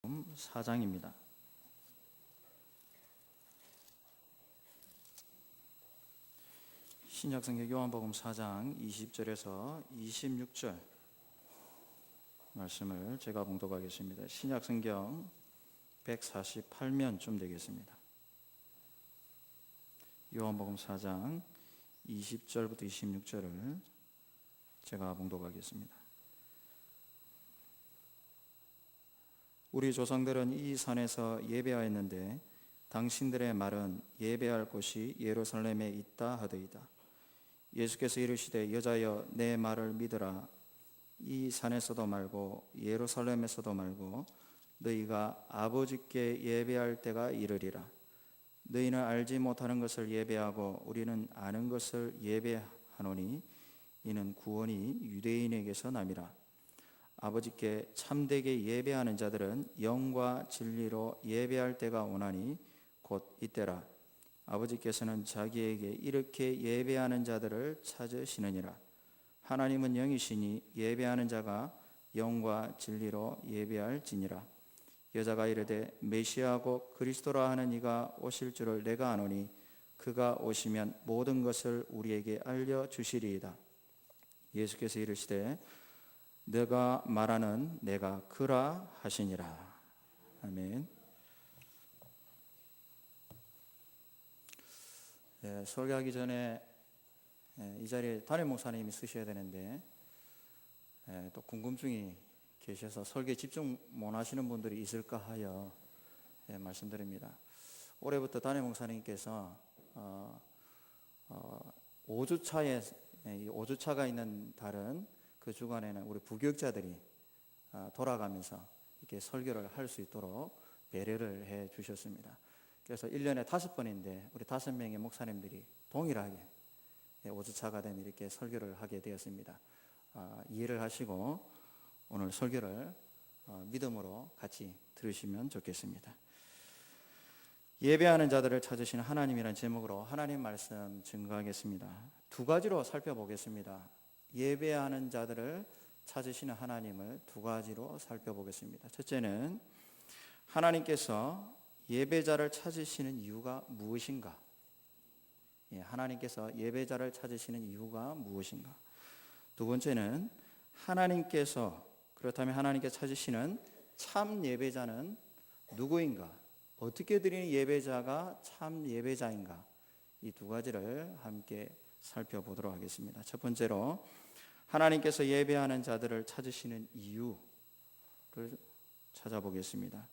4장입니다. 신약성경 요한복음 4장 20절에서 26절 말씀을 제가 봉독하겠습니다. 신약성경 148면쯤 되겠습니다. 요한복음 4장 20절부터 26절을 제가 봉독하겠습니다. 우리 조상들은 이 산에서 예배하였는데 당신들의 말은 예배할 곳이 예루살렘에 있다 하더이다. 예수께서 이르시되 여자여 내 말을 믿으라. 이 산에서도 말고 예루살렘에서도 말고 너희가 아버지께 예배할 때가 이르리라. 너희는 알지 못하는 것을 예배하고 우리는 아는 것을 예배하노니 이는 구원이 유대인에게서 남이라. 아버지께 참되게 예배하는 자들은 영과 진리로 예배할 때가 오나니 곧 이때라. 아버지께서는 자기에게 이렇게 예배하는 자들을 찾으시느니라. 하나님은 영이시니 예배하는 자가 영과 진리로 예배할지니라. 여자가 이르되 메시아고 그리스도라 하는 이가 오실 줄을 내가 아노니 그가 오시면 모든 것을 우리에게 알려주시리이다. 예수께서 이르시되 내가 말하는 내가 그라 하시니라. 아멘. 설교하기 전에 이 자리에 담임 목사님이 쓰셔야 되는데 또 궁금증이 계셔서 설교에 집중 못 하시는 분들이 있을까 하여 말씀드립니다. 올해부터 담임 목사님께서 5주차가 있는 달은 그 주간에는 우리 부교육자들이 돌아가면서 이렇게 설교를 할 수 있도록 배려를 해 주셨습니다. 그래서 1년에 5번인데 우리 5명의 목사님들이 동일하게 5주차가 되면 이렇게 설교를 하게 되었습니다. 이해를 하시고 오늘 설교를 믿음으로 같이 들으시면 좋겠습니다. 예배하는 자들을 찾으시는 하나님이라는 제목으로 하나님 말씀 증거하겠습니다. 두 가지로 살펴보겠습니다. 예배하는 자들을 찾으시는 하나님을 두 가지로 살펴보겠습니다. 첫째는 하나님께서 예배자를 찾으시는 이유가 무엇인가? 하나님께서 예배자를 찾으시는 이유가 무엇인가? 두 번째는 그렇다면 하나님께서 찾으시는 참 예배자는 누구인가? 어떻게 드리는 예배자가 참 예배자인가? 이 두 가지를 함께 살펴보도록 하겠습니다. 첫 번째로 하나님께서 예배하는 자들을 찾으시는 이유를 찾아보겠습니다.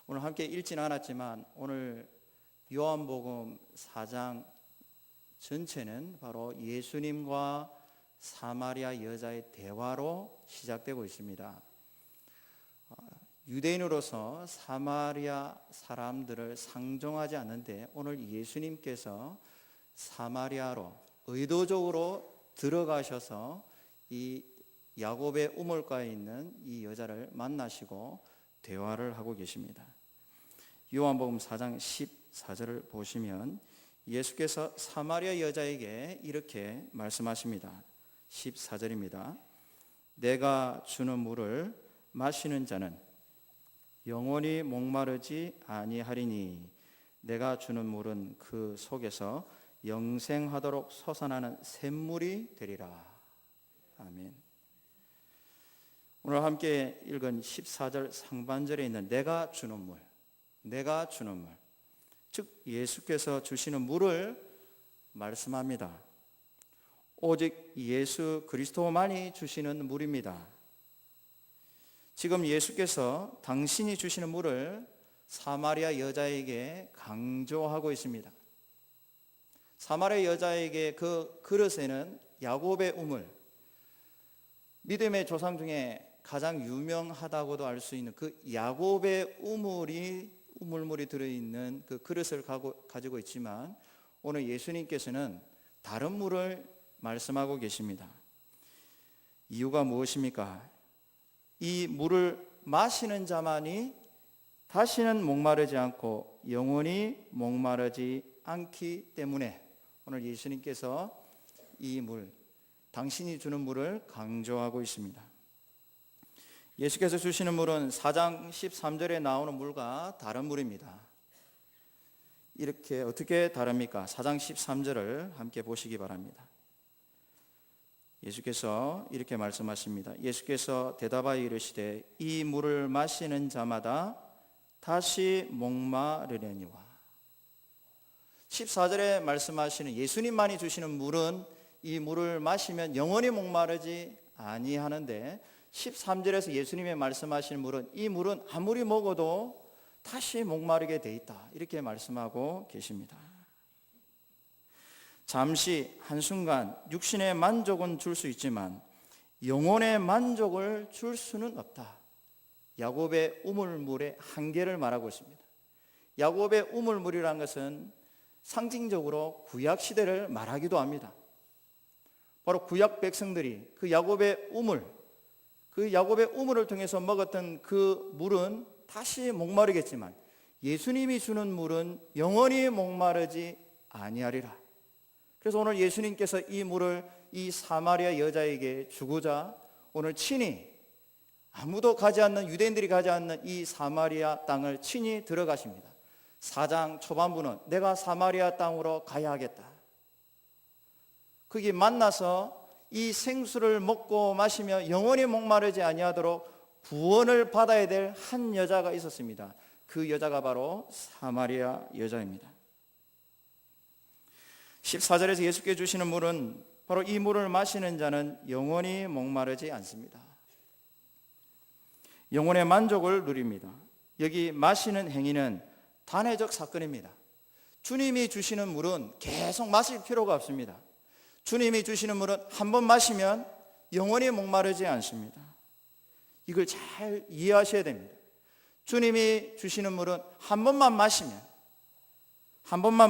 오늘 함께 읽지는 않았지만 오늘 요한복음 4장 전체는 바로 예수님과 사마리아 여자의 대화로 시작되고 있습니다. 유대인으로서 사마리아 사람들을 상종하지 않는데 오늘 예수님께서 사마리아로 의도적으로 들어가셔서 이 야곱의 우물가에 있는 이 여자를 만나시고 대화를 하고 계십니다. 요한복음 4장 14절을 보시면 예수께서 사마리아 여자에게 이렇게 말씀하십니다. 14절입니다. 내가 주는 물을 마시는 자는 영원히 목마르지 아니하리니 내가 주는 물은 그 속에서 영생하도록 솟아나는 샘물이 되리라. 아멘. 오늘 함께 읽은 14절 상반절에 있는 내가 주는 물, 즉 예수께서 주시는 물을 말씀합니다. 오직 예수 그리스도만이 주시는 물입니다. 지금 예수께서 당신이 주시는 물을 사마리아 여자에게 강조하고 있습니다. 사마리아 여자에게 그 그릇에는 야곱의 우물, 믿음의 조상 중에 가장 유명하다고도 알 수 있는 그 야곱의 우물물이 들어있는 그 그릇을 가지고 있지만 오늘 예수님께서는 다른 물을 말씀하고 계십니다. 이유가 무엇입니까? 이 물을 마시는 자만이 다시는 목마르지 않고 영원히 목마르지 않기 때문에 오늘 예수님께서 이 물, 당신이 주는 물을 강조하고 있습니다. 예수께서 주시는 물은 4장 13절에 나오는 물과 다른 물입니다. 이렇게 어떻게 다릅니까? 4장 13절을 함께 보시기 바랍니다. 예수께서 이렇게 말씀하십니다. 예수께서 대답하여 이르시되 이 물을 마시는 자마다 다시 목마르려니와. 14절에 말씀하시는 예수님만이 주시는 물은 이 물을 마시면 영원히 목마르지 아니하는데, 13절에서 예수님이 말씀하시는 물은 이 물은 아무리 먹어도 다시 목마르게 돼 있다, 이렇게 말씀하고 계십니다. 잠시 한순간 육신의 만족은 줄 수 있지만 영혼의 만족을 줄 수는 없다. 야곱의 우물물의 한계를 말하고 있습니다. 야곱의 우물물이라는 것은 상징적으로 구약 시대를 말하기도 합니다. 바로 구약 백성들이 그 야곱의 우물을 통해서 먹었던 그 물은 다시 목마르겠지만 예수님이 주는 물은 영원히 목마르지 아니하리라. 그래서 오늘 예수님께서 이 물을 이 사마리아 여자에게 주고자 오늘 친히, 아무도 가지 않는, 유대인들이 가지 않는 이 사마리아 땅을 친히 들어가십니다. 4장 초반부는 내가 사마리아 땅으로 가야 하겠다. 거기 만나서 이 생수를 먹고 마시며 영원히 목마르지 아니하도록 구원을 받아야 될 한 여자가 있었습니다. 그 여자가 바로 사마리아 여자입니다. 14절에서 예수께 주시는 물은 바로 이 물을 마시는 자는 영원히 목마르지 않습니다. 영혼의 만족을 누립니다. 여기 마시는 행위는 단회적 사건입니다. 주님이 주시는 물은 계속 마실 필요가 없습니다. 주님이 주시는 물은 한 번 마시면 영원히 목마르지 않습니다. 이걸 잘 이해하셔야 됩니다. 주님이 주시는 물은 한 번만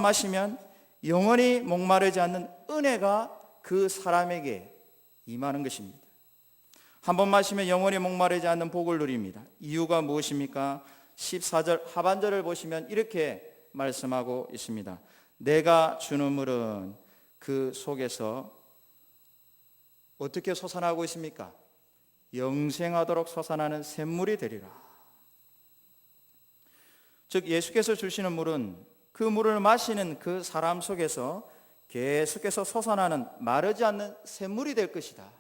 마시면 영원히 목마르지 않는 은혜가 그 사람에게 임하는 것입니다. 한 번 마시면 영원히 목마르지 않는 복을 누립니다. 이유가 무엇입니까? 14절 하반절을 보시면 이렇게 말씀하고 있습니다. 내가 주는 물은 그 속에서 어떻게 솟아나고 있습니까? 영생하도록 솟아나는 샘물이 되리라. 즉 예수께서 주시는 물은 그 물을 마시는 그 사람 속에서 계속해서 솟아나는 마르지 않는 샘물이 될 것이다.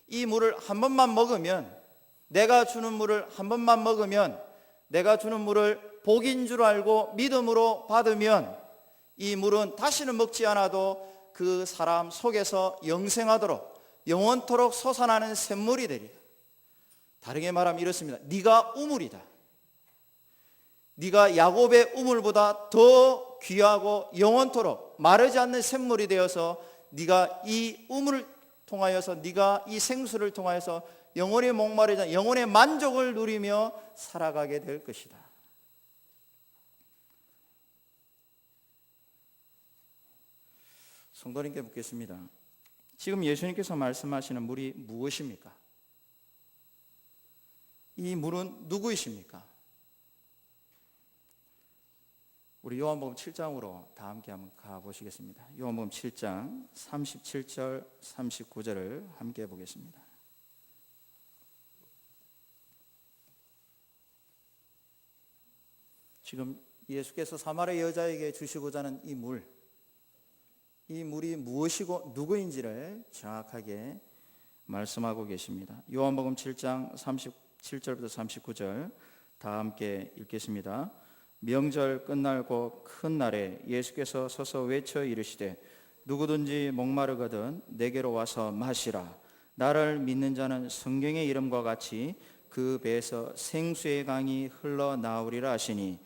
이 물을 한 번만 먹으면, 내가 주는 물을 한 번만 먹으면, 내가 주는 물을 복인 줄 알고 믿음으로 받으면 이 물은 다시는 먹지 않아도 그 사람 속에서 영생하도록 영원토록 솟아나는 샘물이 되리라. 다르게 말하면 이렇습니다. 네가 우물이다. 네가 야곱의 우물보다 더 귀하고 영원토록 마르지 않는 샘물이 되어서 네가 이 우물을 통하여서, 네가 이 생수를 통하여서 영원히 목마르지 않는 영혼의 만족을 누리며 살아가게 될 것이다. 성도님께 묻겠습니다. 지금 예수님께서 말씀하시는 물이 무엇입니까? 이 물은 누구이십니까? 우리 요한복음 7장으로 다 함께 한번 가보시겠습니다. 요한복음 7장 37절 39절을 함께 보겠습니다. 지금 예수께서 사마리아 여자에게 주시고자 하는 이 물이 무엇이고 누구인지를 정확하게 말씀하고 계십니다. 요한복음 7장 37절부터 39절 다 함께 읽겠습니다. 명절 끝날고 큰 날에 예수께서 서서 외쳐 이르시되 누구든지 목마르거든 내게로 와서 마시라. 나를 믿는 자는 성경의 이름과 같이 그 배에서 생수의 강이 흘러나오리라 하시니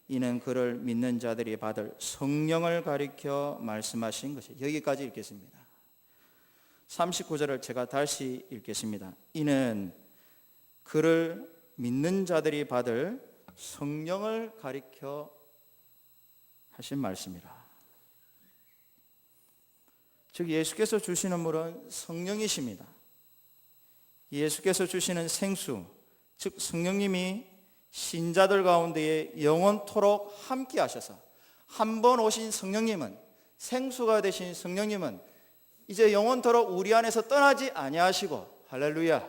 이는 그를 믿는 자들이 받을 성령을 가리켜 말씀하신 것이. 여기까지 읽겠습니다. 39절을 제가 다시 읽겠습니다. 이는 그를 믿는 자들이 받을 성령을 가리켜 하신 말씀이라. 즉 예수께서 주시는 물은 성령이십니다. 예수께서 주시는 생수, 즉 성령님이 신자들 가운데에 영원토록 함께 하셔서, 한 번 오신 성령님은, 생수가 되신 성령님은 이제 영원토록 우리 안에서 떠나지 아니하시고, 할렐루야,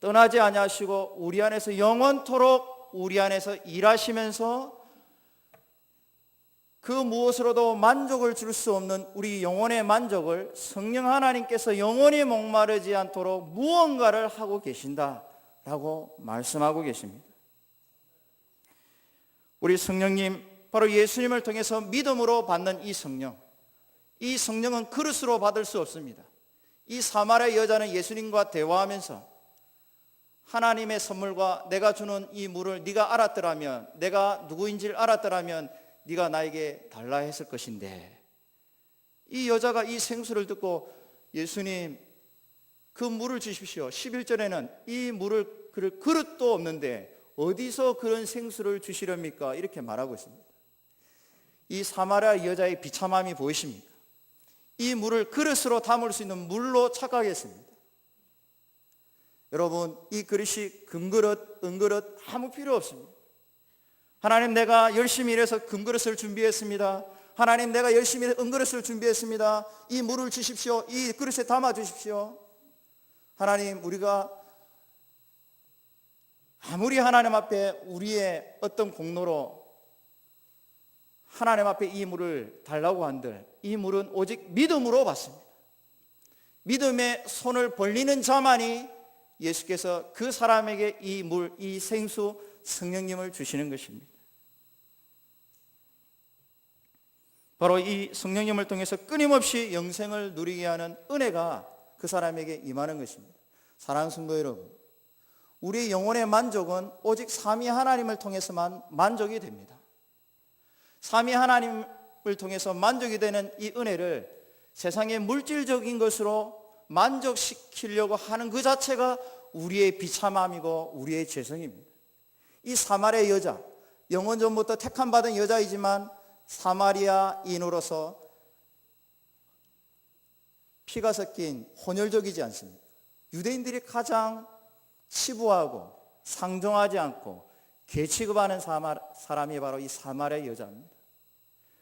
떠나지 아니하시고 우리 안에서 영원토록 우리 안에서 일하시면서 그 무엇으로도 만족을 줄 수 없는 우리 영혼의 만족을 성령 하나님께서 영원히 목마르지 않도록 무언가를 하고 계신다라고 말씀하고 계십니다. 우리 성령님, 바로 예수님을 통해서 믿음으로 받는 이 성령은 그릇으로 받을 수 없습니다. 이 사마리아 여자는 예수님과 대화하면서 하나님의 선물과 내가 주는 이 물을 네가 알았더라면, 내가 누구인지를 알았더라면 네가 나에게 달라 했을 것인데, 이 여자가 이 생수를 듣고 예수님 그 물을 주십시오. 11절에는 이 물을 그릇도 없는데 어디서 그런 생수를 주시렵니까? 이렇게 말하고 있습니다. 이 사마리아 여자의 비참함이 보이십니까? 이 물을 그릇으로 담을 수 있는 물로 착각했습니다. 여러분, 이 그릇이 금그릇, 은그릇 아무 필요 없습니다. 하나님, 내가 열심히 일해서 금그릇을 준비했습니다. 하나님, 내가 열심히 은그릇을 준비했습니다. 이 물을 주십시오. 이 그릇에 담아 주십시오. 하나님, 우리가 아무리 하나님 앞에 우리의 어떤 공로로 하나님 앞에 이 물을 달라고 한들 이 물은 오직 믿음으로 받습니다. 믿음의 손을 벌리는 자만이 예수께서 그 사람에게 이 물, 이 생수, 성령님을 주시는 것입니다. 바로 이 성령님을 통해서 끊임없이 영생을 누리게 하는 은혜가 그 사람에게 임하는 것입니다. 사랑하는 성도 여러분, 우리의 영혼의 만족은 오직 삼위 하나님을 통해서만 만족이 됩니다. 삼위 하나님을 통해서 만족이 되는 이 은혜를 세상의 물질적인 것으로 만족시키려고 하는 그 자체가 우리의 비참함이고 우리의 죄성입니다. 이 사마리아 여자, 영원 전부터 택함받은 여자이지만 사마리아인으로서 피가 섞인 혼혈족이지 않습니까? 유대인들이 가장 치부하고 상종하지 않고 괴취급하는 사람이 바로 이 사마리아 여자입니다.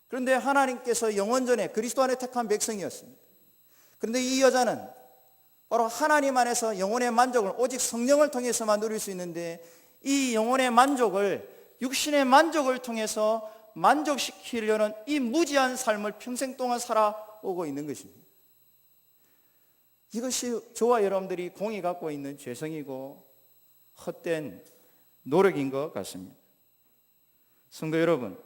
그런데 하나님께서 영원전에 그리스도 안에 택한 백성이었습니다. 그런데 이 여자는 바로 하나님 안에서 영혼의 만족을 오직 성령을 통해서만 누릴 수 있는데, 이 영혼의 만족을 육신의 만족을 통해서 만족시키려는 이 무지한 삶을 평생 동안 살아오고 있는 것입니다. 이것이 저와 여러분들이 공이 갖고 있는 죄성이고 헛된 노력인 것 같습니다. 성도 여러분,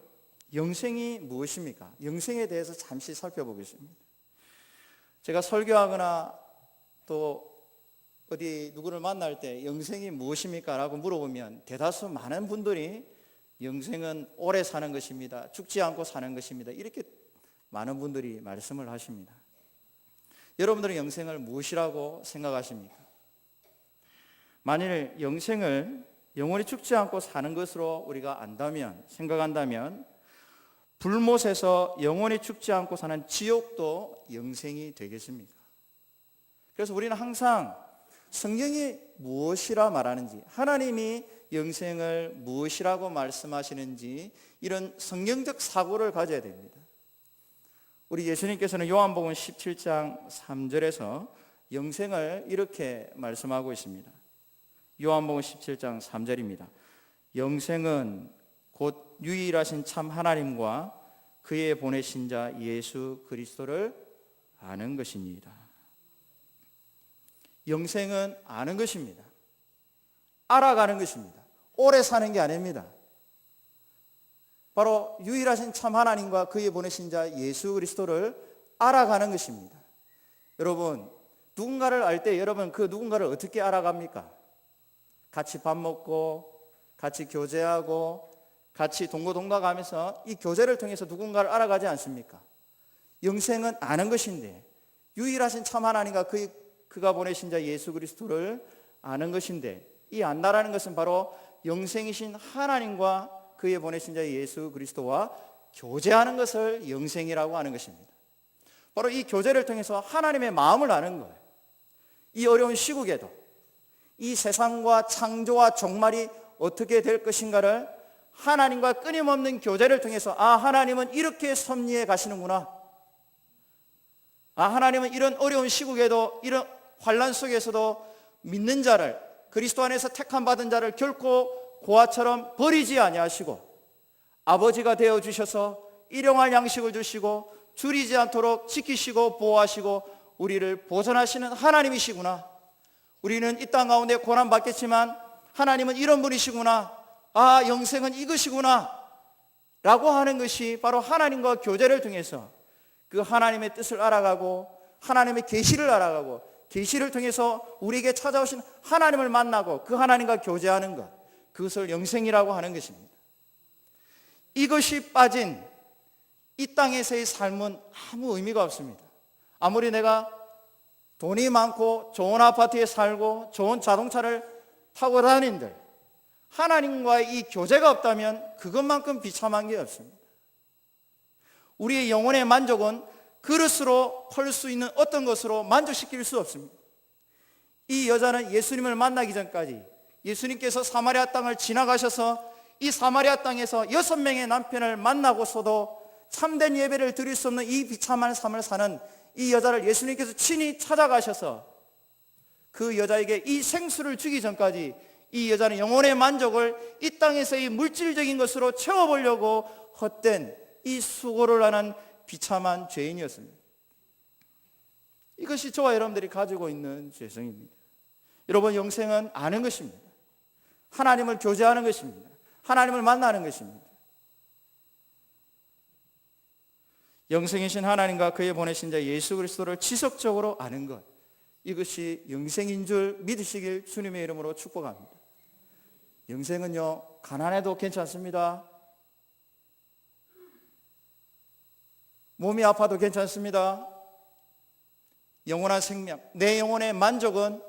영생이 무엇입니까? 영생에 대해서 잠시 살펴보겠습니다. 제가 설교하거나 또 어디 누구를 만날 때 영생이 무엇입니까? 라고 물어보면 대다수 많은 분들이 영생은 오래 사는 것입니다. 죽지 않고 사는 것입니다. 이렇게 많은 분들이 말씀을 하십니다. 여러분들은 영생을 무엇이라고 생각하십니까? 만일 영생을 영원히 죽지 않고 사는 것으로 우리가 안다면, 생각한다면 불못에서 영원히 죽지 않고 사는 지옥도 영생이 되겠습니까? 그래서 우리는 항상 성경이 무엇이라 말하는지, 하나님이 영생을 무엇이라고 말씀하시는지 이런 성경적 사고를 가져야 됩니다. 우리 예수님께서는 요한복음 17장 3절에서 영생을 이렇게 말씀하고 있습니다. 요한복음 17장 3절입니다. 영생은 곧 유일하신 참 하나님과 그의 보내신 자 예수 그리스도를 아는 것입니다. 영생은 아는 것입니다. 알아가는 것입니다. 오래 사는 게 아닙니다. 바로 유일하신 참 하나님과 그의 보내신 자 예수 그리스도를 알아가는 것입니다. 여러분, 누군가를 알 때 여러분 그 누군가를 어떻게 알아갑니까? 같이 밥 먹고 같이 교제하고 같이 동고동락하면서 이 교제를 통해서 누군가를 알아가지 않습니까? 영생은 아는 것인데, 유일하신 참 하나님과 그가 보내신 자 예수 그리스도를 아는 것인데, 이 안다라는 것은 바로 영생이신 하나님과 그의 보내신 자 예수 그리스도와 교제하는 것을 영생이라고 하는 것입니다. 바로 이 교제를 통해서 하나님의 마음을 아는 거예요. 이 어려운 시국에도 이 세상과 창조와 종말이 어떻게 될 것인가를 하나님과 끊임없는 교제를 통해서, 아, 하나님은 이렇게 섭리해 가시는구나. 아, 하나님은 이런 어려운 시국에도, 이런 환난 속에서도 믿는 자를, 그리스도 안에서 택함 받은 자를 결코 고아처럼 버리지 아니하시고 아버지가 되어 주셔서 일용할 양식을 주시고 줄이지 않도록 지키시고 보호하시고 우리를 보존하시는 하나님이시구나. 우리는 이 땅 가운데 고난 받겠지만 하나님은 이런 분이시구나. 아, 영생은 이것이구나 라고 하는 것이 바로 하나님과 교제를 통해서 그 하나님의 뜻을 알아가고 하나님의 계시를 알아가고 계시를 통해서 우리에게 찾아오신 하나님을 만나고 그 하나님과 교제하는 것, 그것을 영생이라고 하는 것입니다. 이것이 빠진 이 땅에서의 삶은 아무 의미가 없습니다. 아무리 내가 돈이 많고 좋은 아파트에 살고 좋은 자동차를 타고 다닌들 하나님과의 이 교제가 없다면 그것만큼 비참한 게 없습니다. 우리의 영혼의 만족은 그릇으로 펄 수 있는 어떤 것으로 만족시킬 수 없습니다. 이 여자는 예수님을 만나기 전까지 예수님께서 사마리아 땅을 지나가셔서 이 사마리아 땅에서 6명의 남편을 만나고서도 참된 예배를 드릴 수 없는 이 비참한 삶을 사는 이 여자를 예수님께서 친히 찾아가셔서 그 여자에게 이 생수를 주기 전까지 이 여자는 영혼의 만족을 이 땅에서의 물질적인 것으로 채워보려고 헛된 이 수고를 하는 비참한 죄인이었습니다. 이것이 저와 여러분들이 가지고 있는 죄성입니다. 여러분, 영생은 아는 것입니다. 하나님을 교제하는 것입니다. 하나님을 만나는 것입니다. 영생이신 하나님과 그의 보내신 자 예수 그리스도를 지속적으로 아는 것, 이것이 영생인 줄 믿으시길 주님의 이름으로 축복합니다. 영생은요, 가난해도 괜찮습니다. 몸이 아파도 괜찮습니다. 영원한 생명, 내 영혼의 만족은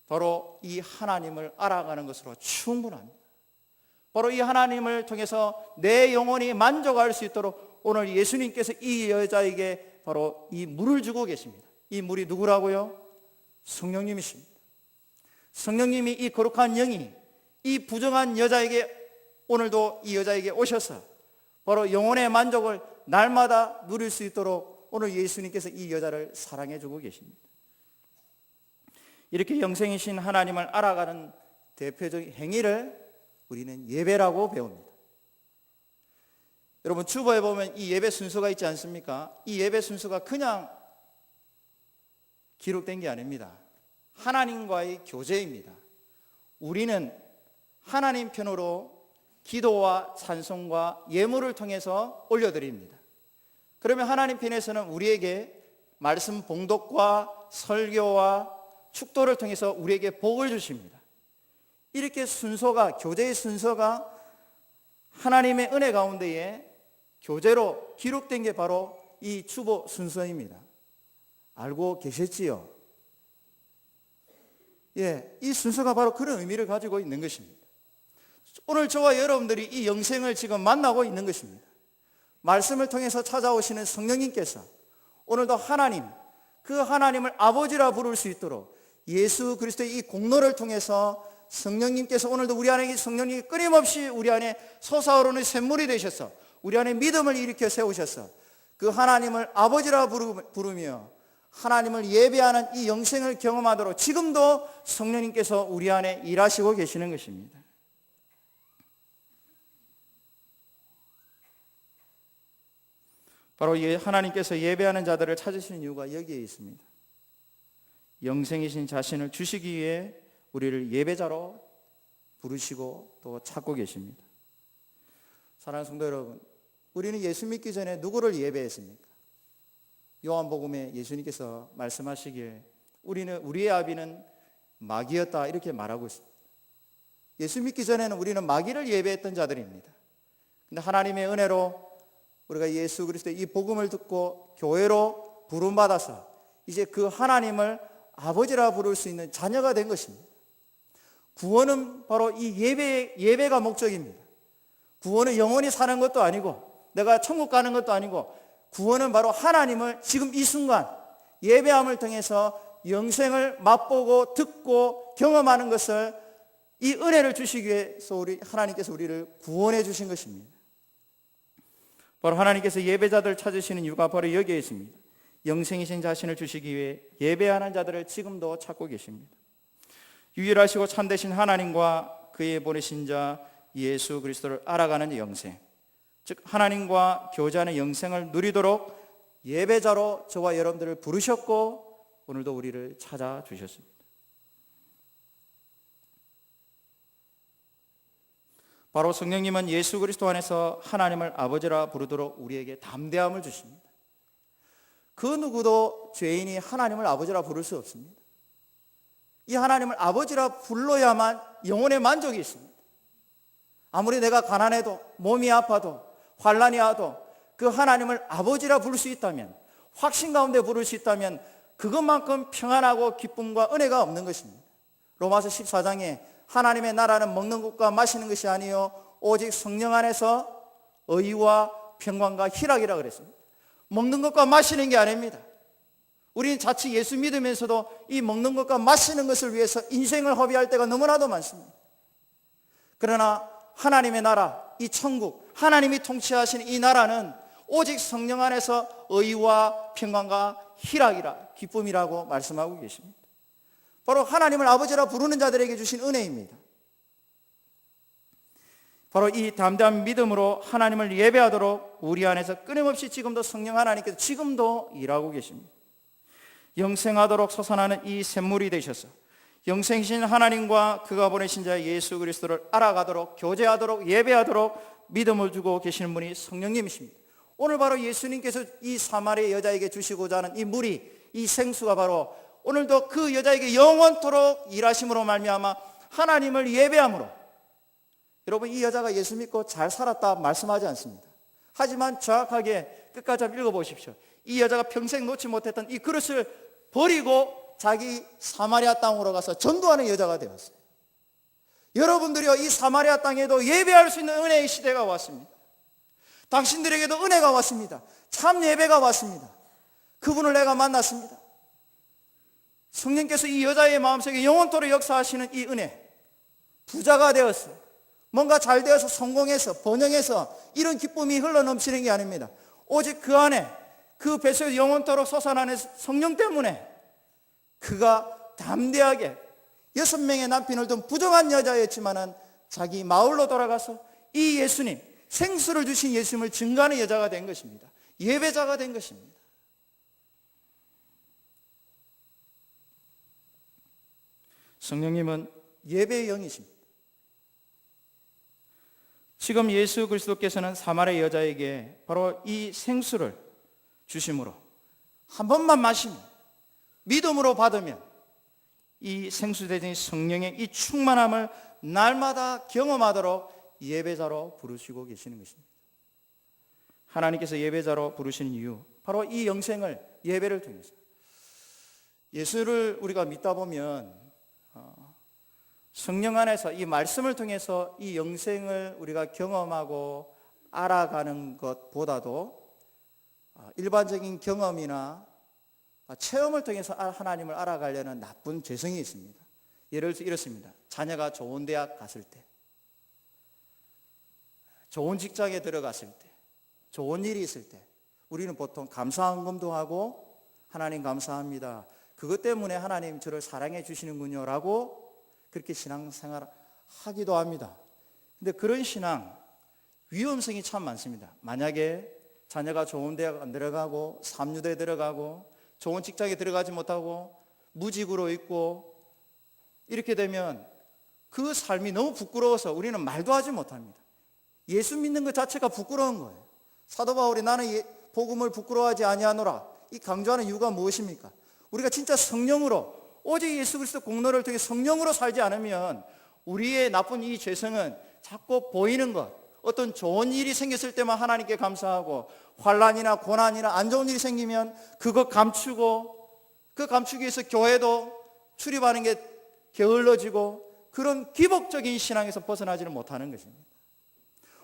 바로 이 하나님을 알아가는 것으로 충분합니다. 바로 이 하나님을 통해서 내 영혼이 만족할 수 있도록 오늘 예수님께서 이 여자에게 바로 이 물을 주고 계십니다. 이 물이 누구라고요? 성령님이십니다. 성령님이 이 거룩한 영이 이 부정한 여자에게 오늘도 이 여자에게 오셔서 바로 영혼의 만족을 날마다 누릴 수 있도록 오늘 예수님께서 이 여자를 사랑해 주고 계십니다. 이렇게 영생이신 하나님을 알아가는 대표적인 행위를 우리는 예배라고 배웁니다. 여러분, 주보에 보면 이 예배 순서가 있지 않습니까? 이 예배 순서가 그냥 기록된 게 아닙니다. 하나님과의 교제입니다. 우리는 하나님 편으로 기도와 찬송과 예물을 통해서 올려드립니다. 그러면 하나님 편에서는 우리에게 말씀 봉독과 설교와 축도를 통해서 우리에게 복을 주십니다. 이렇게 순서가, 교제의 순서가 하나님의 은혜 가운데에 교제로 기록된 게 바로 이 주보 순서입니다. 알고 계셨지요? 예, 이 순서가 바로 그런 의미를 가지고 있는 것입니다. 오늘 저와 여러분들이 이 영생을 지금 만나고 있는 것입니다. 말씀을 통해서 찾아오시는 성령님께서 오늘도 하나님, 그 하나님을 아버지라 부를 수 있도록 예수 그리스도의 이 공로를 통해서 성령님께서 오늘도 우리 안에 성령님이 끊임없이 우리 안에 솟아오르는 샘물이 되셔서 우리 안에 믿음을 일으켜 세우셔서 그 하나님을 아버지라 부르며 하나님을 예배하는 이 영생을 경험하도록 지금도 성령님께서 우리 안에 일하시고 계시는 것입니다. 바로 하나님께서 예배하는 자들을 찾으시는 이유가 여기에 있습니다. 영생이신 자신을 주시기 위해 우리를 예배자로 부르시고 또 찾고 계십니다. 사랑하는 성도 여러분, 우리는 예수 믿기 전에 누구를 예배했습니까? 요한복음에 예수님께서 말씀하시기에 우리의 아비는 마귀였다 이렇게 말하고 있습니다. 예수 믿기 전에는 우리는 마귀를 예배했던 자들입니다. 근데 하나님의 은혜로 우리가 예수 그리스도의 이 복음을 듣고 교회로 부름받아서 이제 그 하나님을 아버지라 부를 수 있는 자녀가 된 것입니다. 구원은 바로 이 예배가 목적입니다. 구원은 영원히 사는 것도 아니고 내가 천국 가는 것도 아니고 구원은 바로 하나님을 지금 이 순간 예배함을 통해서 영생을 맛보고 듣고 경험하는 것을 이 은혜를 주시기 위해서 하나님께서 우리를 구원해 주신 것입니다. 바로 하나님께서 예배자들을 찾으시는 이유가 바로 여기에 있습니다. 영생이신 자신을 주시기 위해 예배하는 자들을 지금도 찾고 계십니다. 유일하시고 참되신 하나님과 그의 보내신 자 예수 그리스도를 알아가는 영생, 즉 하나님과 교제하는 영생을 누리도록 예배자로 저와 여러분들을 부르셨고 오늘도 우리를 찾아주셨습니다. 바로 성령님은 예수 그리스도 안에서 하나님을 아버지라 부르도록 우리에게 담대함을 주십니다. 그 누구도 죄인이 하나님을 아버지라 부를 수 없습니다. 이 하나님을 아버지라 불러야만 영혼의 만족이 있습니다. 아무리 내가 가난해도 몸이 아파도 환난이 와도 그 하나님을 아버지라 부를 수 있다면, 확신 가운데 부를 수 있다면 그것만큼 평안하고 기쁨과 은혜가 없는 것입니다. 로마서 14장에 하나님의 나라는 먹는 것과 마시는 것이 아니요 오직 성령 안에서 의와 평강과 희락이라 그랬습니다. 먹는 것과 마시는 게 아닙니다. 우리는 자칫 예수 믿으면서도 이 먹는 것과 마시는 것을 위해서 인생을 허비할 때가 너무나도 많습니다. 그러나 하나님의 나라, 이 천국, 하나님이 통치하시는 이 나라는 오직 성령 안에서 의와 평강과 희락이라, 기쁨이라고 말씀하고 계십니다. 바로 하나님을 아버지라 부르는 자들에게 주신 은혜입니다. 바로 이 담대한 믿음으로 하나님을 예배하도록 우리 안에서 끊임없이 지금도 성령 하나님께서 지금도 일하고 계십니다. 영생하도록 솟아나는 이 샘물이 되셔서 영생이신 하나님과 그가 보내신 자 예수 그리스도를 알아가도록, 교제하도록, 예배하도록 믿음을 주고 계시는 분이 성령님이십니다. 오늘 바로 예수님께서 이 사마리아 여자에게 주시고자 하는 이 물이, 이 생수가 바로 오늘도 그 여자에게 영원토록 일하심으로 말미암아 하나님을 예배함으로, 여러분 이 여자가 예수 믿고 잘 살았다 말씀하지 않습니다. 하지만 정확하게 끝까지 한번 읽어보십시오. 이 여자가 평생 놓지 못했던 이 그릇을 버리고 자기 사마리아 땅으로 가서 전도하는 여자가 되었어요. 여러분들이요, 이 사마리아 땅에도 예배할 수 있는 은혜의 시대가 왔습니다. 당신들에게도 은혜가 왔습니다. 참 예배가 왔습니다. 그분을 내가 만났습니다. 성령께서 이 여자의 마음속에 영원토록 역사하시는 이 은혜, 부자가 되었어, 뭔가 잘 되어서 성공해서 번영해서 이런 기쁨이 흘러넘치는 게 아닙니다. 오직 그 안에, 그 뱃속에 영원토록 솟아나는 성령 때문에 그가 담대하게 6명의 남편을 둔 부정한 여자였지만은 자기 마을로 돌아가서 이 예수님, 생수를 주신 예수님을 증거하는 여자가 된 것입니다. 예배자가 된 것입니다. 성령님은 예배의 영이십니다. 지금 예수 그리스도께서는 사마리아 여자에게 바로 이 생수를 주심으로 한 번만 마시면, 믿음으로 받으면 이 생수 대신 성령의 이 충만함을 날마다 경험하도록 예배자로 부르시고 계시는 것입니다. 하나님께서 예배자로 부르시는 이유, 바로 이 영생을 예배를 통해서, 예수를 우리가 믿다 보면 성령 안에서 이 말씀을 통해서 이 영생을 우리가 경험하고 알아가는 것보다도 일반적인 경험이나 체험을 통해서 하나님을 알아가려는 나쁜 죄성이 있습니다. 예를 들어 이렇습니다. 자녀가 좋은 대학 갔을 때, 좋은 직장에 들어갔을 때, 좋은 일이 있을 때 우리는 보통 감사헌금도 하고 하나님 감사합니다, 그것 때문에 하나님 저를 사랑해 주시는군요 라고 그렇게 신앙생활 하기도 합니다. 근데 그런 신앙 위험성이 참 많습니다. 만약에 자녀가 좋은 대학 안 들어가고 삼류대에 들어가고 좋은 직장에 들어가지 못하고 무직으로 있고 이렇게 되면 그 삶이 너무 부끄러워서 우리는 말도 하지 못합니다. 예수 믿는 것 자체가 부끄러운 거예요. 사도 바울이 나는 복음을 부끄러워하지 아니하노라, 이 강조하는 이유가 무엇입니까? 우리가 진짜 성령으로, 오직 예수 그리스도 공로를 통해 성령으로 살지 않으면 우리의 나쁜 이 죄성은 자꾸 보이는 것, 어떤 좋은 일이 생겼을 때만 하나님께 감사하고 환난이나 고난이나 안 좋은 일이 생기면 그거 감추고, 그 감추기 위해서 교회도 출입하는 게 게을러지고 그런 기복적인 신앙에서 벗어나지는 못하는 것입니다.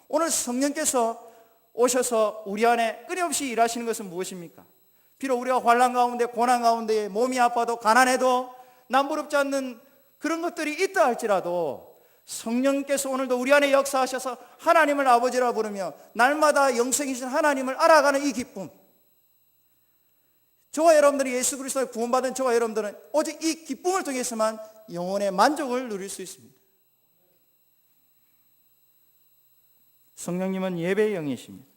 오늘 성령께서 오셔서 우리 안에 끊임없이 일하시는 것은 무엇입니까? 비록 우리가 환난 가운데 고난 가운데 몸이 아파도 가난해도 남부럽지 않는 그런 것들이 있다 할지라도 성령께서 오늘도 우리 안에 역사하셔서 하나님을 아버지라 부르며 날마다 영생이신 하나님을 알아가는 이 기쁨, 저와 여러분들이 예수 그리스도의 구원받은 저와 여러분들은 오직 이 기쁨을 통해서만 영혼의 만족을 누릴 수 있습니다. 성령님은 예배의 영이십니다.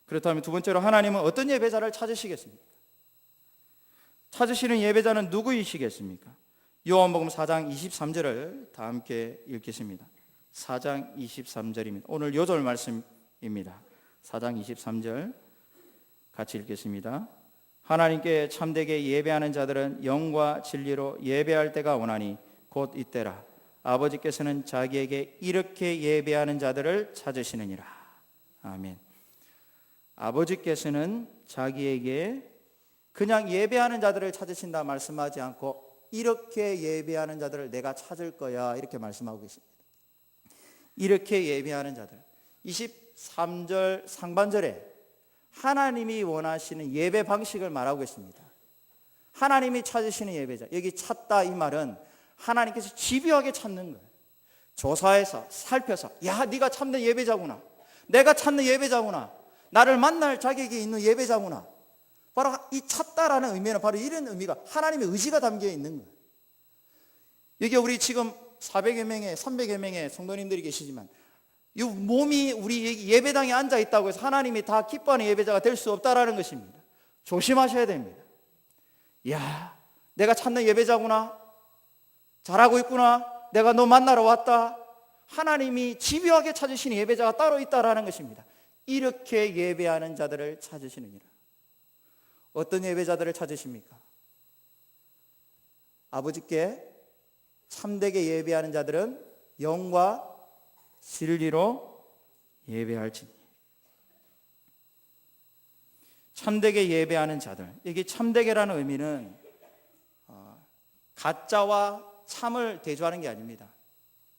그렇다면 두 번째로 하나님은 어떤 예배자를 찾으시겠습니까? 찾으시는 예배자는 누구이시겠습니까? 요한복음 4장 23절을 다 함께 읽겠습니다. 4장 23절입니다. 오늘 요절 말씀입니다. 4장 23절 같이 읽겠습니다. 하나님께 참되게 예배하는 자들은 영과 진리로 예배할 때가 오나니 곧 이때라. 아버지께서는 자기에게 이렇게 예배하는 자들을 찾으시느니라. 아멘. 아버지께서는 자기에게 그냥 예배하는 자들을 찾으신다 말씀하지 않고 이렇게 예배하는 자들을 내가 찾을 거야 이렇게 말씀하고 계십니다. 이렇게 예배하는 자들. 23절 상반절에 하나님이 원하시는 예배 방식을 말하고 있습니다. 하나님이 찾으시는 예배자. 여기 찾다 이 말은 하나님께서 집요하게 찾는 거예요. 조사해서 살펴서 야 네가 참된 예배자구나. 내가 찾는 예배자구나. 나를 만날 자격이 있는 예배자구나. 바로 이 찾다라는 의미는 바로 이런 의미가 하나님의 의지가 담겨 있는 거예요. 여기 우리 지금 400여 명의 300여 명의 성도님들이 계시지만 이 몸이 우리 예배당에 앉아 있다고 해서 하나님이 다 기뻐하는 예배자가 될 수 없다라는 것입니다. 조심하셔야 됩니다. 야, 내가 찾는 예배자구나. 잘하고 있구나. 내가 너 만나러 왔다. 하나님이 집요하게 찾으시는 예배자가 따로 있다라는 것입니다. 이렇게 예배하는 자들을 찾으시느니라. 어떤 예배자들을 찾으십니까? 아버지께 참되게 예배하는 자들은 영과 진리로 예배할지니. 참되게 예배하는 자들. 이게 참되게라는 의미는 가짜와 참을 대조하는 게 아닙니다.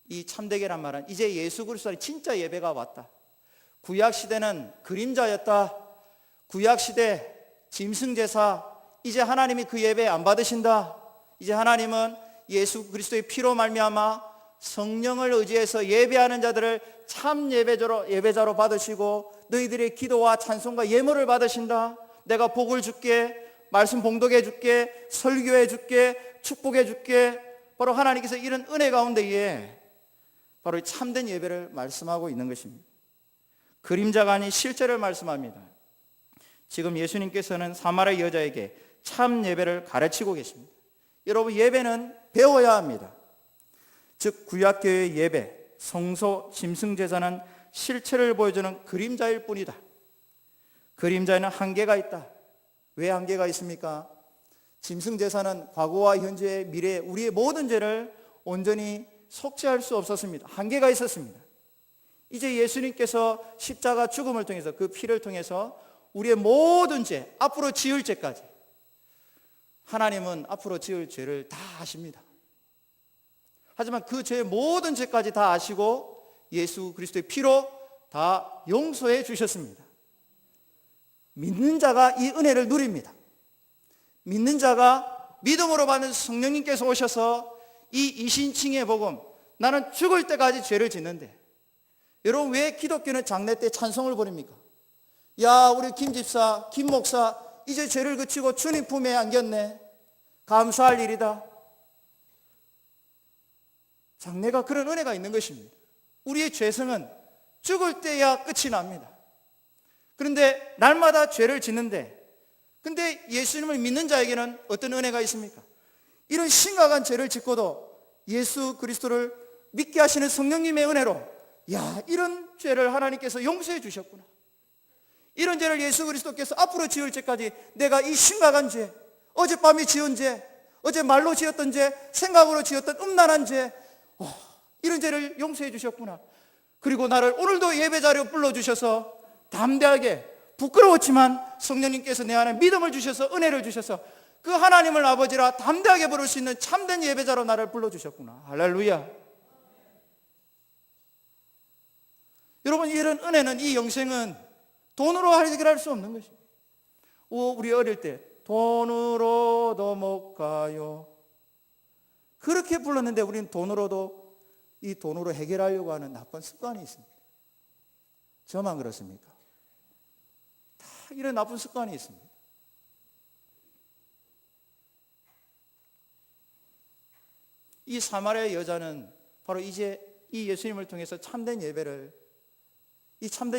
이 참되게란 말은 이제 예수 그리스도의 진짜 예배가 왔다. 구약 시대는 그림자였다. 구약 시대 짐승제사, 이제 하나님이 그 예배 안 받으신다. 이제 하나님은 예수 그리스도의 피로 말미암아 성령을 의지해서 예배하는 자들을 참 예배자로 받으시고 너희들의 기도와 찬송과 예물을 받으신다. 내가 복을 줄게, 말씀 봉독해 줄게, 설교해 줄게, 축복해 줄게. 바로 하나님께서 이런 은혜 가운데에 바로 참된 예배를 말씀하고 있는 것입니다. 그림자가 아닌 실제를 말씀합니다. 지금 예수님께서는 사마리아 여자에게 참 예배를 가르치고 계십니다. 여러분, 예배는 배워야 합니다. 즉 구약교회의 예배, 성소, 짐승제사는 실체를 보여주는 그림자일 뿐이다. 그림자에는 한계가 있다. 왜 한계가 있습니까? 짐승제사는 과거와 현재의 미래 우리의 모든 죄를 온전히 속죄할 수 없었습니다. 한계가 있었습니다. 이제 예수님께서 십자가 죽음을 통해서 그 피를 통해서 우리의 모든 죄, 앞으로 지을 죄까지 하나님은 앞으로 지을 죄를 다 아십니다. 하지만 그 죄의 모든 죄까지 다 아시고 예수 그리스도의 피로 다 용서해 주셨습니다. 믿는 자가 이 은혜를 누립니다. 믿는 자가 믿음으로 받는 성령님께서 오셔서 이 이신칭의 복음, 나는 죽을 때까지 죄를 짓는데, 여러분 왜 기독교는 장례 때 찬송을 부릅니까? 야, 우리 김 집사, 김 목사 이제 죄를 그치고 주님 품에 안겼네. 감사할 일이다. 장례가 그런 은혜가 있는 것입니다. 우리의 죄성은 죽을 때야 끝이 납니다. 그런데 날마다 죄를 짓는데, 근데 예수님을 믿는 자에게는 어떤 은혜가 있습니까? 이런 심각한 죄를 짓고도 예수 그리스도를 믿게 하시는 성령님의 은혜로, 야, 이런 죄를 하나님께서 용서해 주셨구나. 이런 죄를 예수 그리스도께서 앞으로 지을 죄까지 내가 이 심각한 죄, 어젯밤에 지은 죄, 어제 말로 지었던 죄, 생각으로 지었던 음란한 죄, 이런 죄를 용서해 주셨구나. 그리고 나를 오늘도 예배자로 불러주셔서 담대하게, 부끄러웠지만 성령님께서 내 안에 믿음을 주셔서 은혜를 주셔서 그 하나님을 아버지라 담대하게 부를 수 있는 참된 예배자로 나를 불러주셨구나. 할렐루야. 여러분, 이런 은혜는, 이 영생은 돈으로 해결할 수 없는 것입니다. 우리 어릴 때 돈으로도 못 가요. 그렇게 불렀는데 우리는 이 돈으로 해결하려고 하는 나쁜 습관이 있습니다. 저만 그렇습니까? 다 이런 나쁜 습관이 있습니다. 이 사마리아 여자는 바로 이제 이 예수님을 통해서 이 참된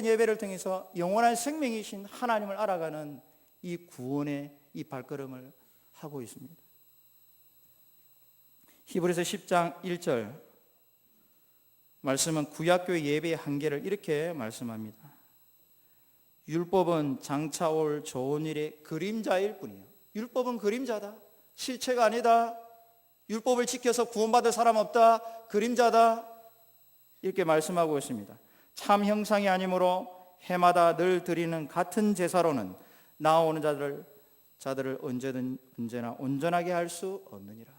예배를 통해서 영원한 생명이신 하나님을 알아가는 이 구원의 이 발걸음을 하고 있습니다. 히브리서 10장 1절 말씀은 구약교의 예배의 한계를 이렇게 말씀합니다. 율법은 장차 올 좋은 일의 그림자일 뿐이에요. 율법은 그림자다. 실체가 아니다. 율법을 지켜서 구원받을 사람 없다. 그림자다. 이렇게 말씀하고 있습니다. 참 형상이 아니므로 해마다 늘 드리는 같은 제사로는 나오는 자들을 언제나 온전하게 할 수 없느니라.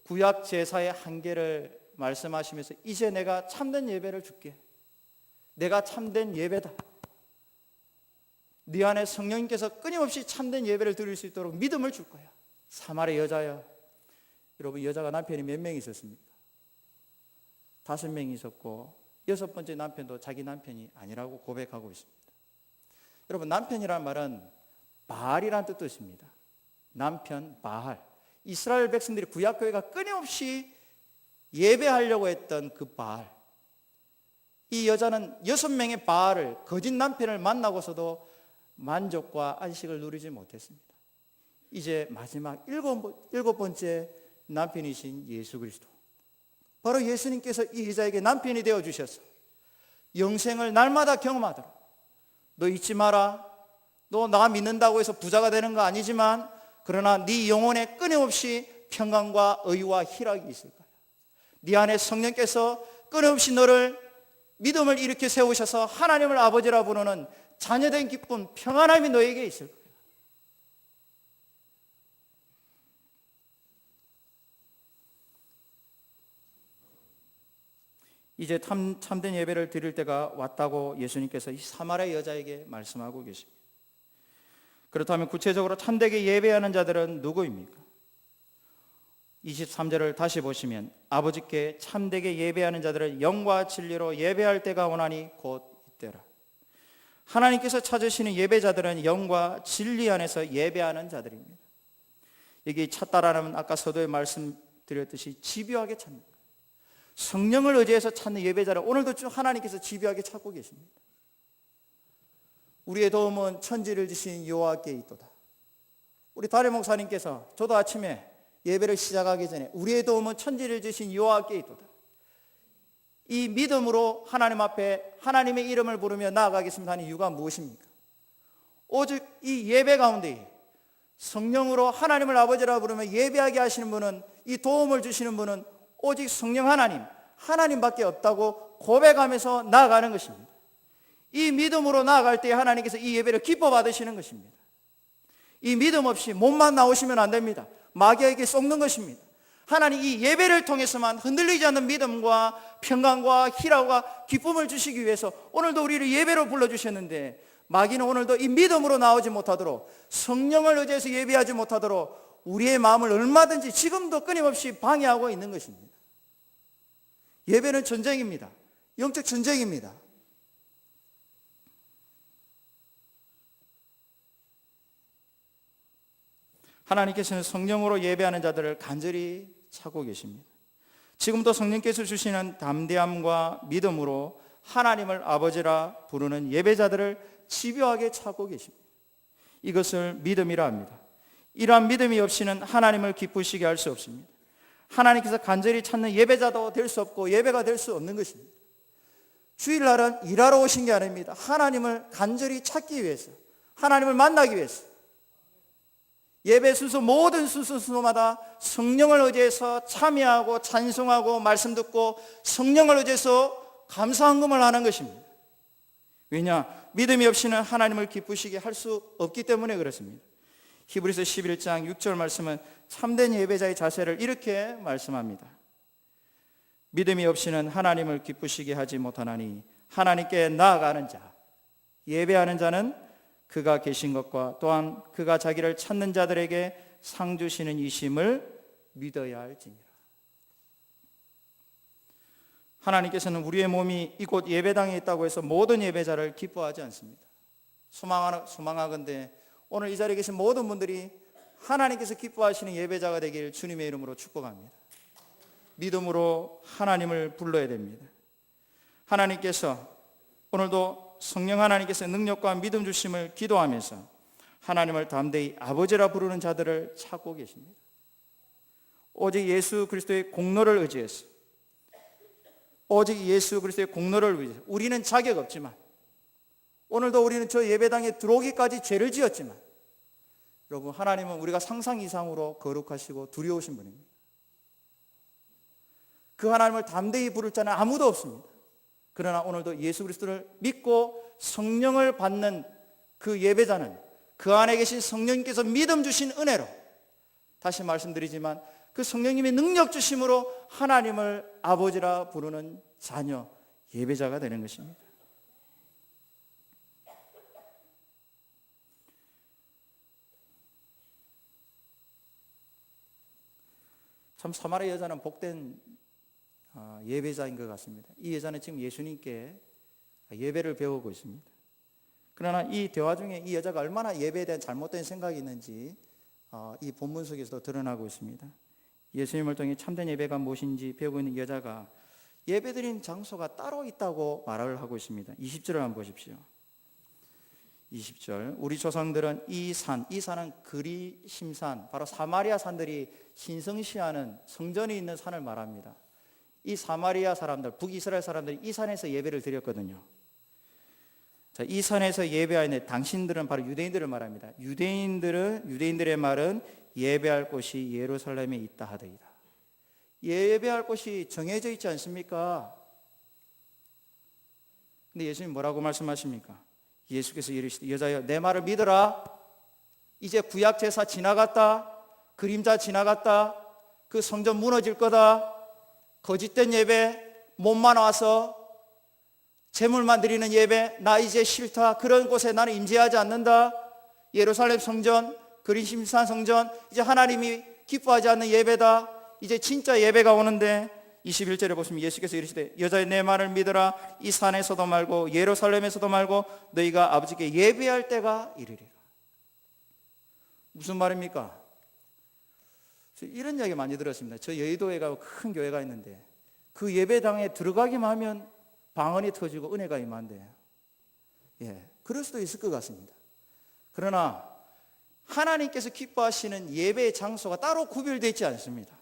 구약 제사의 한계를 말씀하시면서 이제 내가 참된 예배를 줄게. 내가 참된 예배다. 네 안에 성령님께서 끊임없이 참된 예배를 드릴 수 있도록 믿음을 줄 거야. 사마리아 여자야. 여러분, 여자가 남편이 몇 명 있었습니까? 5명이 있었고 6번째 남편도 자기 남편이 아니라고 고백하고 있습니다. 여러분, 남편이란 말은 바알이라는 뜻도 있습니다. 남편 바알. 이스라엘 백성들이 구약교회가 끊임없이 예배하려고 했던 그 바알. 이 여자는 6명의 바알을, 거짓 남편을 만나고서도 만족과 안식을 누리지 못했습니다. 이제 마지막 7번째 남편이신 예수 그리스도, 바로 예수님께서 이 여자에게 남편이 되어주셔서 영생을 날마다 경험하도록, 너 잊지 마라, 너 나 믿는다고 해서 부자가 되는 거 아니지만 그러나 네 영혼에 끊임없이 평강과 의와 희락이 있을 거야. 네 안에 성령께서 끊임없이 너를 믿음을 일으켜 세우셔서 하나님을 아버지라 부르는 자녀된 기쁨, 평안함이 너에게 있을 거야. 이제 참된 예배를 드릴 때가 왔다고 예수님께서 이 사마리아 여자에게 말씀하고 계십니다. 그렇다면 구체적으로 참되게 예배하는 자들은 누구입니까? 23절을 다시 보시면 아버지께 참되게 예배하는 자들은 영과 진리로 예배할 때가 오나니 곧 이때라. 하나님께서 찾으시는 예배자들은 영과 진리 안에서 예배하는 자들입니다. 여기 찾다라는 아까 서두에 말씀드렸듯이 집요하게 찾는 거예요. 성령을 의지해서 찾는 예배자를 오늘도 쭉 하나님께서 집요하게 찾고 계십니다. 우리의 도움은 천지를 지신 여호와께 있도다. 우리 담임 목사님께서 저도 아침에 예배를 시작하기 전에 우리의 도움은 천지를 지신 여호와께 있도다. 이 믿음으로 하나님 앞에 하나님의 이름을 부르며 나아가겠습니다 하는 이유가 무엇입니까? 오직 이 예배 가운데 성령으로 하나님을 아버지라 부르며 예배하게 하시는 분은, 이 도움을 주시는 분은 오직 성령 하나님밖에 없다고 고백하면서 나아가는 것입니다. 이 믿음으로 나아갈 때 하나님께서 이 예배를 기뻐 받으시는 것입니다. 이 믿음 없이 몸만 나오시면 안 됩니다. 마귀에게 속는 것입니다. 하나님 이 예배를 통해서만 흔들리지 않는 믿음과 평강과 희락과 기쁨을 주시기 위해서 오늘도 우리를 예배로 불러주셨는데, 마귀는 오늘도 이 믿음으로 나오지 못하도록, 성령을 의지해서 예배하지 못하도록 우리의 마음을 얼마든지 지금도 끊임없이 방해하고 있는 것입니다. 예배는 전쟁입니다. 영적 전쟁입니다. 하나님께서는 성령으로 예배하는 자들을 간절히 찾고 계십니다. 지금도 성령께서 주시는 담대함과 믿음으로 하나님을 아버지라 부르는 예배자들을 집요하게 찾고 계십니다. 이것을 믿음이라 합니다. 이러한 믿음이 없이는 하나님을 기쁘시게 할 수 없습니다. 하나님께서 간절히 찾는 예배자도 될 수 없고 예배가 될 수 없는 것입니다. 주일날은 일하러 오신 게 아닙니다. 하나님을 간절히 찾기 위해서, 하나님을 만나기 위해서, 예배 순서 모든 순서마다 성령을 의지해서 참여하고 찬송하고 말씀 듣고 성령을 의지해서 감사헌금을 하는 것입니다. 왜냐? 믿음이 없이는 하나님을 기쁘시게 할 수 없기 때문에 그렇습니다. 히브리서 11장 6절 말씀은 참된 예배자의 자세를 이렇게 말씀합니다. 믿음이 없이는 하나님을 기쁘시게 하지 못하나니 하나님께 나아가는 자, 예배하는 자는 그가 계신 것과 또한 그가 자기를 찾는 자들에게 상 주시는 이심을 믿어야 할지니라. 하나님께서는 우리의 몸이 이곳 예배당에 있다고 해서 모든 예배자를 기뻐하지 않습니다. 소망하건대 오늘 이 자리에 계신 모든 분들이 하나님께서 기뻐하시는 예배자가 되길 주님의 이름으로 축복합니다. 믿음으로 하나님을 불러야 됩니다. 하나님께서 오늘도 성령 하나님께서 능력과 믿음 주심을 기도하면서 하나님을 담대히 아버지라 부르는 자들을 찾고 계십니다. 오직 예수 그리스도의 공로를 의지해서, 오직 예수 그리스도의 공로를 의지해서, 우리는 자격 없지만, 오늘도 우리는 저 예배당에 들어오기까지 죄를 지었지만, 여러분, 하나님은 우리가 상상 이상으로 거룩하시고 두려우신 분입니다. 그 하나님을 담대히 부를 자는 아무도 없습니다. 그러나 오늘도 예수 그리스도를 믿고 성령을 받는 그 예배자는 그 안에 계신 성령님께서 믿음 주신 은혜로, 다시 말씀드리지만 그 성령님의 능력 주심으로 하나님을 아버지라 부르는 자녀, 예배자가 되는 것입니다. 참 사마리아 여자는 복된 예배자인 것 같습니다. 이 여자는 지금 예수님께 예배를 배우고 있습니다. 그러나 이 대화 중에 이 여자가 얼마나 예배에 대한 잘못된 생각이 있는지 이 본문 속에서도 드러나고 있습니다. 예수님을 통해 참된 예배가 무엇인지 배우고 있는 여자가 예배드린 장소가 따로 있다고 말을 하고 있습니다. 20절을 한번 보십시오. 20절, 우리 조상들은 이 산은 그리심산, 바로 사마리아 산들이 신성시하는 성전이 있는 산을 말합니다. 이 사마리아 사람들, 북이스라엘 사람들이 이 산에서 예배를 드렸거든요. 자, 이 산에서 예배하는 당신들은 바로 유대인들을 말합니다. 유대인들의 말은 예배할 곳이 예루살렘에 있다 하더이다. 예배할 곳이 정해져 있지 않습니까? 근데 예수님 뭐라고 말씀하십니까? 예수께서 이르시되 여자여 내 말을 믿어라. 이제 구약 제사 지나갔다. 그림자 지나갔다. 그 성전 무너질 거다. 거짓된 예배, 몸만 와서 제물만 드리는 예배, 나 이제 싫다. 그런 곳에 나는 임재하지 않는다. 예루살렘 성전, 그리심산 성전, 이제 하나님이 기뻐하지 않는 예배다. 이제 진짜 예배가 오는데 21절에 보시면 예수께서 이르시되 여자의 내 말을 믿어라. 이 산에서도 말고 예루살렘에서도 말고 너희가 아버지께 예배할 때가 이르리라. 무슨 말입니까? 이런 이야기 많이 들었습니다. 저 여의도에 가고 큰 교회가 있는데 그 예배당에 들어가기만 하면 방언이 터지고 은혜가 임한대요. 그럴 수도 있을 것 같습니다. 그러나 하나님께서 기뻐하시는 예배의 장소가 따로 구별되어 있지 않습니다.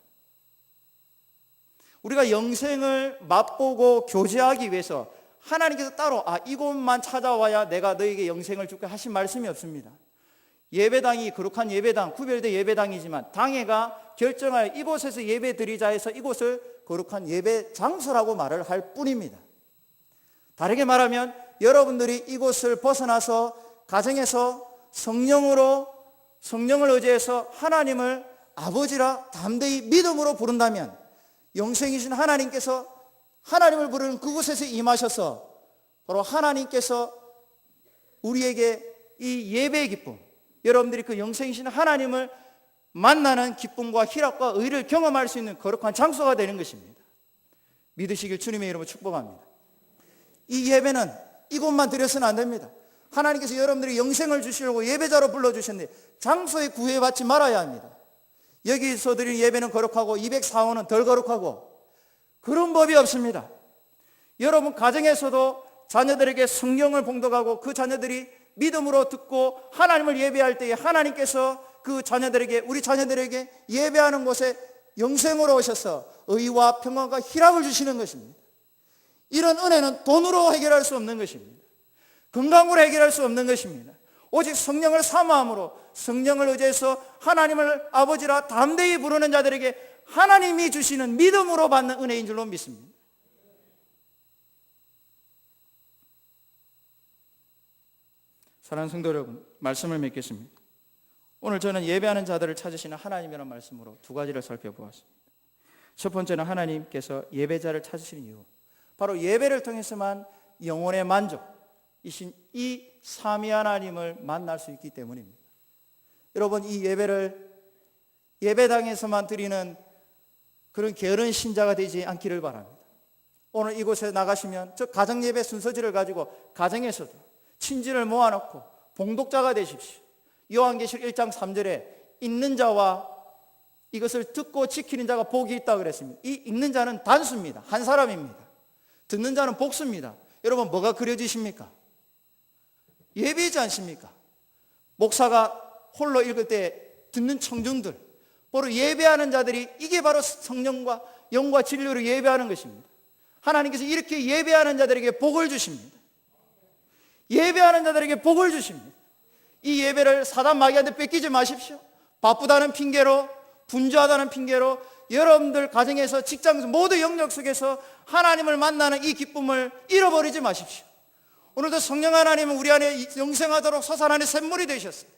우리가 영생을 맛보고 교제하기 위해서 하나님께서 따로 이곳만 찾아와야 내가 너에게 영생을 줄게 하신 말씀이 없습니다. 예배당이 거룩한 예배당, 구별된 예배당이지만 당회가 결정하여 이곳에서 예배 드리자 해서 이곳을 거룩한 예배 장소라고 말을 할 뿐입니다. 다르게 말하면 여러분들이 이곳을 벗어나서 가정에서 성령을 의지해서 하나님을 아버지라 담대히 믿음으로 부른다면 영생이신 하나님께서 하나님을 부르는 그곳에서 임하셔서 바로 하나님께서 우리에게 이 예배의 기쁨, 여러분들이 그 영생이신 하나님을 만나는 기쁨과 희락과 의를 경험할 수 있는 거룩한 장소가 되는 것입니다. 믿으시길 주님의 이름으로 축복합니다. 이 예배는 이곳만 드려서는 안 됩니다. 하나님께서 여러분들이 영생을 주시려고 예배자로 불러주셨는데 장소에 구애받지 말아야 합니다. 여기서 드리는 예배는 거룩하고 204호는 덜 거룩하고 그런 법이 없습니다. 여러분 가정에서도 자녀들에게 성경을 봉독하고 그 자녀들이 믿음으로 듣고 하나님을 예배할 때에 하나님께서 그 자녀들에게, 우리 자녀들에게 예배하는 곳에 영생으로 오셔서 의와 평안과 희락을 주시는 것입니다. 이런 은혜는 돈으로 해결할 수 없는 것입니다. 건강으로 해결할 수 없는 것입니다. 오직 성령을 사모함으로 성령을 의지해서 하나님을 아버지라 담대히 부르는 자들에게 하나님이 주시는 믿음으로 받는 은혜인 줄로 믿습니다. 사랑하는 성도 여러분, 말씀을 맺겠습니다. 오늘 저는 예배하는 자들을 찾으시는 하나님이라는 말씀으로 두 가지를 살펴보았습니다. 첫 번째는 하나님께서 예배자를 찾으시는 이유, 바로 예배를 통해서만 영혼의 만족이신 이 삼위 하나님을 만날 수 있기 때문입니다. 여러분, 이 예배를 예배당에서만 드리는 그런 게으른 신자가 되지 않기를 바랍니다. 오늘 이곳에 나가시면 저 가정예배 순서지를 가지고 가정에서도 친지를 모아놓고 봉독자가 되십시오. 요한계시록 1장 3절에 읽는 자와 이것을 듣고 지키는 자가 복이 있다 그랬습니다. 이 읽는 자는 단수입니다. 한 사람입니다. 듣는 자는 복수입니다. 여러분 뭐가 그려지십니까? 예배이지 않습니까? 목사가 홀로 읽을 때 듣는 청중들, 바로 예배하는 자들이 이게 바로 성령과 영과 진리로 예배하는 것입니다. 하나님께서 이렇게 예배하는 자들에게 복을 주십니다. 예배하는 자들에게 복을 주십니다. 이 예배를 사단 마귀한테 뺏기지 마십시오. 바쁘다는 핑계로, 분주하다는 핑계로 여러분들 가정에서, 직장에서, 모두 영역 속에서 하나님을 만나는 이 기쁨을 잃어버리지 마십시오. 오늘도 성령 하나님은 우리 안에 영생하도록 솟아나는 샘물이 되셨어요.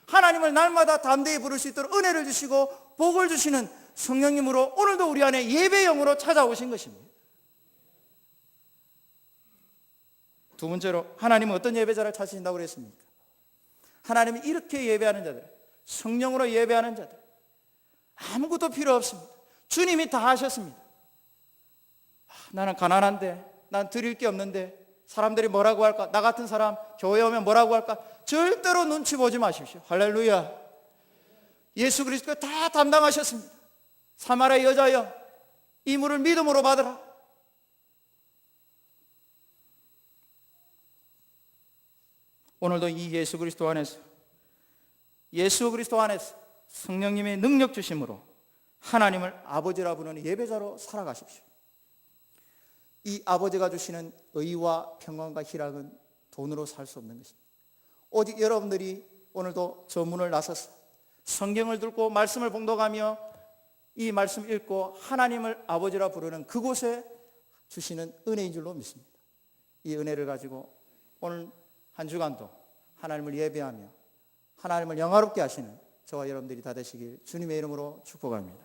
하나님을 날마다 담대히 부를 수 있도록 은혜를 주시고 복을 주시는 성령님으로 오늘도 우리 안에 예배영으로 찾아오신 것입니다. 두 번째로, 하나님은 어떤 예배자를 찾으신다고 그랬습니까? 하나님이 이렇게 예배하는 자들, 성령으로 예배하는 자들, 아무것도 필요 없습니다. 주님이 다 하셨습니다. 나는 가난한데, 난 드릴 게 없는데 사람들이 뭐라고 할까? 나 같은 사람 교회 오면 뭐라고 할까? 절대로 눈치 보지 마십시오. 할렐루야. 예수 그리스도가 다 담당하셨습니다. 사마리아 여자여, 이 물을 믿음으로 받으라. 오늘도 이 예수 그리스도 안에서, 예수 그리스도 안에서 성령님의 능력 주심으로 하나님을 아버지라 부르는 예배자로 살아가십시오. 이 아버지가 주시는 의와 평안과 희락은 돈으로 살 수 없는 것입니다. 오직 여러분들이 오늘도 저 문을 나서서 성경을 들고 말씀을 봉독하며 이 말씀 읽고 하나님을 아버지라 부르는 그곳에 주시는 은혜인 줄로 믿습니다. 이 은혜를 가지고 오늘 한 주간도 하나님을 예배하며 하나님을 영화롭게 하시는 저와 여러분들이 다 되시길 주님의 이름으로 축복합니다.